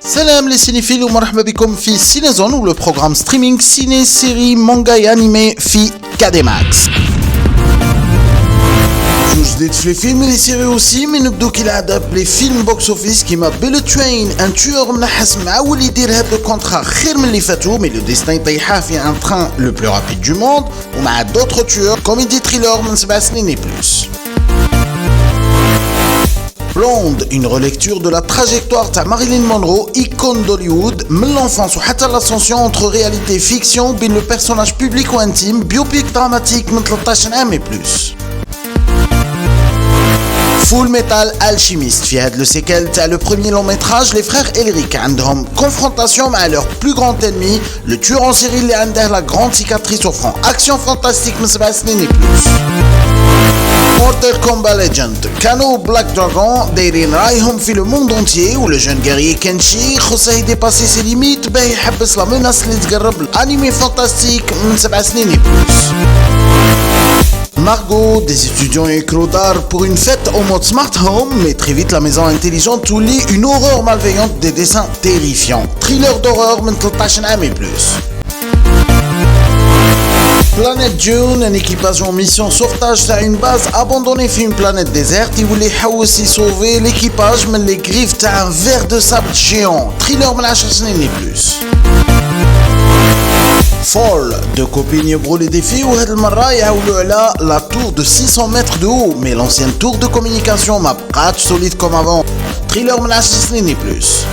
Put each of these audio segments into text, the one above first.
Salam les cinéphiles ou marhaba bikoum fi Cinézone ou le programme streaming ciné, série, manga et animé fi KDMax. جديد في الفيلم اللي سيري aussi mais نبدو كالعادة بلي فيلم بوكس اوفيس كيما بيل توين ان توور منحس معول يدير هاد الكونترا خير من اللي فاتو مي لو ديستين يطيحاه في ان تران لو بلو رابيد دو موند ومع دوطخ توور كوميدي تريلر من 7 سنين بلوس. Blonde, une relecture de la trajectoire de Marilyn Monroe, icône d'Hollywood, من l'enfance ou حتى l'ascension entre réalité et fiction بين le personnage public ou intime, biopic dramatique من 13 عام et plus. Full Metal Alchemist في هاد le séquel تاع le premier long métrage, les frères Elric عندهم confrontation مع leur plus grand ennemi, le tueur en série اللي عنده la grande cicatrice au front. Action fantastique من 7 سنين et plus. Mortal Kombat Legend, Kano Black Dragon دايرين رايهم في le monde entier où le jeune guerrier Kenshi خصه dépasser ses limites باه يحبس la menace اللي تقرب. Anime fantastique من 7 سنين et plus. Margot, des étudiants et d'art pour une fête au mode smart home, mais très vite la maison intelligente où lit une horreur malveillante, des dessins terrifiants. Thriller d'horreur من 13 عام et plus. Planète Dune, un équipage en mission sauvetage sur une base abandonnée sur une planète déserte. Ils voulaient aussi sauver l'équipage mais les griffes d'un ver de sable géant. Thriller من 10 سنين et plus. Fall, deux copines brûlent des filles où هاد المرة يعاولوا على la tour de 600 mètres de haut mais l'ancienne tour de communication ما بقاتش solide comme avant. Thriller من 10 سنين et plus.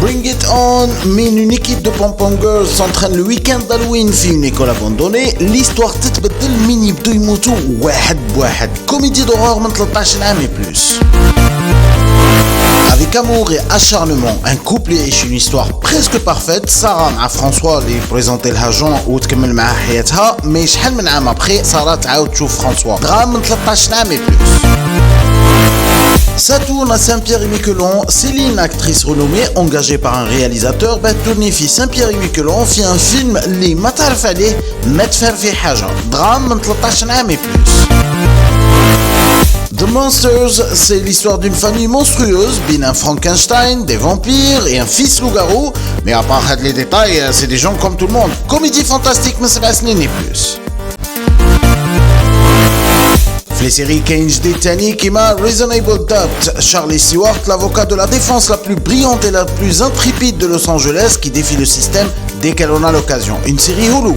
Bring It On, mine une équipe de pom-pom girls s'entraîne le week-end d'Halloween في une école abandonnée. L'histoire تتبدل من يبدو يموتوا واحد بواحد. Comédie d'horreur من 13 عام et plus. Avec amour et acharnement, un couple يعيش une histoire presque parfaite. Sarah مع François اللي بريزونتي لها جون وتكمل معاه حياتها مي شحال من عام ابخي سارة تعاود تشوف فرانسوا. درام من 13 عام et plus. Saturne à Saint-Pierre-et-Miquelon, Céline, actrice renommée, engagée par un réalisateur, tournée في Saint-Pierre-et-Miquelon, fait un film اللي ما تعرف عليه ما تفهم فيه حاجة. درام من 13 عام et plus. The Monsters, c'est l'histoire d'une famille monstrueuse, bin un Frankenstein, des vampires et un fils loup-garou, mais à part les détails, c'est des gens comme tout le monde. Comédie fantastique mais 7 سنين et plus. Les séries Cage Titanic et Reasonable Doubt, Charlie Stewart, l'avocat de la défense la plus brillante et la plus intrépide de Los Angeles qui défie le système dès qu'elle en a l'occasion. Une série Hulu.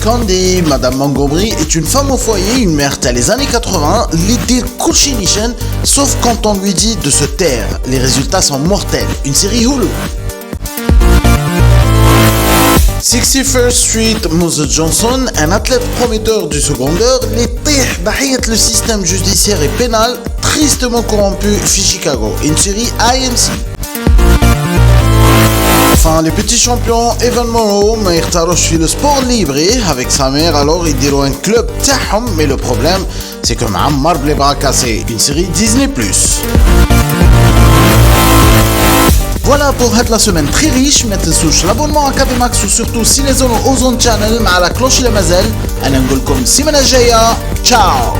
Candy, Madame Montgomery, est une femme au foyer, une mère telle les années 80, l'idée Kulchinishen, sauf quand on lui dit de se taire. Les résultats sont mortels. Une série Hulu. 61st Street, Moses Johnson, un athlète prometteur du secondaire, les tih bahiyat le système judiciaire et pénal tristement corrompu fi Chicago. Une série IMC. Enfin, les petits champions, Evan Morrow, ما يختاروش في le sport libre avec sa mère, alors ils diront un club تاعهم, mais le problème c'est que معمر بلي bras cassés. Une série Disney+. Voilà pour la semaine très riche. ما تنسوش l'abonnement à KDMax ou surtout Cinézone Ozone Channel مع la cloche اللي مازال. انا نقول لكم السيمانه الجايه. Ciao.